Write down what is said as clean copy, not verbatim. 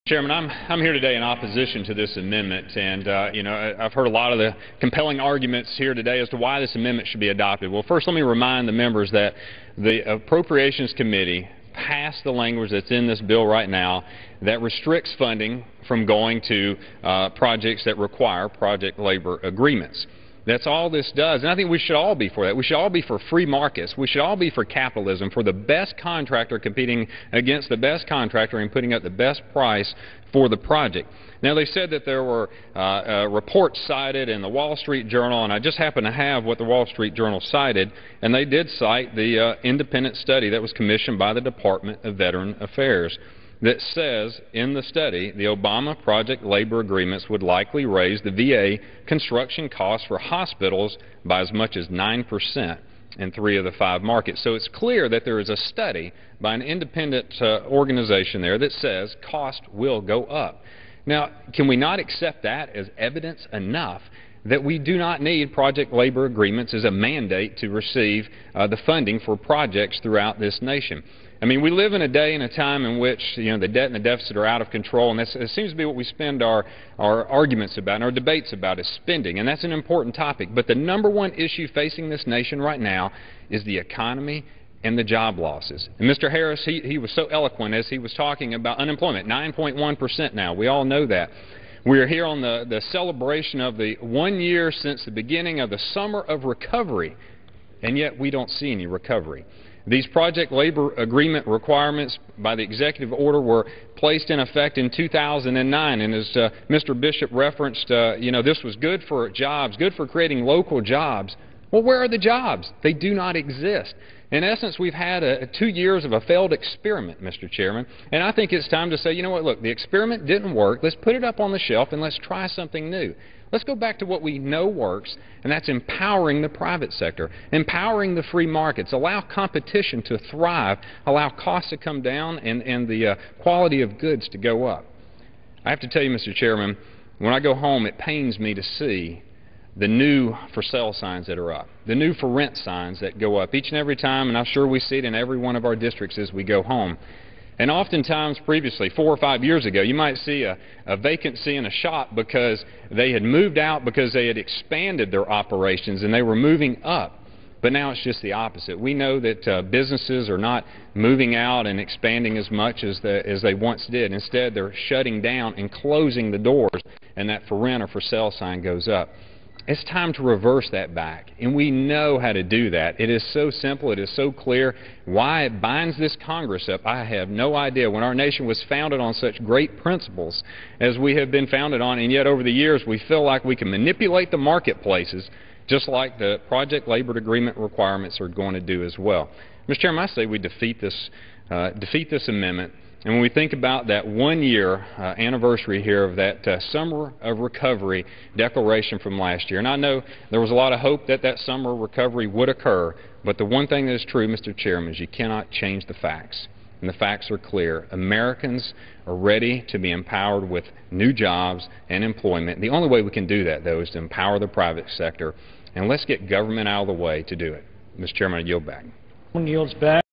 Chairman, I'm here today in opposition to this amendment, and I've heard a lot of the compelling arguments here today as to why this amendment should be adopted. Well, first let me remind the members that the Appropriations Committee passed the language that's in this bill right now that restricts funding from going to projects that require project labor agreements. That's all this does, and I think we should all be for that. We should all be for free markets. We should all be for capitalism, for the best contractor competing against the best contractor and putting up the best price for the project. Now, they said that there were reports cited in the Wall Street Journal, and I just happen to have what the Wall Street Journal cited, and they did cite the independent study that was commissioned by the Department of Veteran Affairs that says in the study the Obama project labor agreements would likely raise the VA construction costs for hospitals by as much as 9% in 3 of the 5 markets. So it's clear that there is a study by an independent organization there that says cost will go up. Now, can we not accept that as evidence enough that we do not need project labor agreements as a mandate to receive the funding for projects throughout this nation? I mean, we live in a day and a time in which, the debt and the deficit are out of control, and it seems to be what we spend our arguments about and our debates about is spending, and that's an important topic. But the number one issue facing this nation right now is the economy and the job losses. And Mr. Harris, he was so eloquent as he was talking about unemployment, 9.1% now. We all know that. We are here on the celebration of the 1 year since the beginning of the summer of recovery, and yet we don't see any recovery. These project labor agreement requirements by the executive order were placed in effect in 2009, and as Mr. Bishop referenced, this was good for jobs, good for creating local jobs. Well, where are the jobs? They do not exist. In essence, we've had 2 years of a failed experiment, Mr. Chairman, and I think it's time to say, you know what, look, the experiment didn't work. Let's put it up on the shelf and let's try something new. Let's go back to what we know works, and that's empowering the private sector, empowering the free markets, allow competition to thrive, allow costs to come down, and the quality of goods to go up. I have to tell you, Mr. Chairman, when I go home, it pains me to see the new for sale signs that are up, the new for rent signs that go up each and every time, and I'm sure we see it in every one of our districts as we go home. And oftentimes previously, 4 or 5 years ago, you might see a vacancy in a shop because they had moved out because they had expanded their operations and they were moving up. But now it's just the opposite. We know that businesses are not moving out and expanding as much as they once did. Instead, they're shutting down and closing the doors, and that for rent or for sale sign goes up. It's time to reverse that back, and we know how to do that. It is so simple. It is so clear. Why it binds this Congress up, I have no idea. When our nation was founded on such great principles as we have been founded on, and yet over the years we feel like we can manipulate the marketplaces just like the project labor agreement requirements are going to do as well. Mr. Chairman, I say we defeat this amendment. And when we think about that 1 year anniversary here of that summer of recovery declaration from last year, and I know there was a lot of hope that that summer of recovery would occur, but the one thing that is true, Mr. Chairman, is you cannot change the facts. And the facts are clear. Americans are ready to be empowered with new jobs and employment. The only way we can do that, though, is to empower the private sector, and let's get government out of the way to do it. Mr. Chairman, I yield back. Yields back.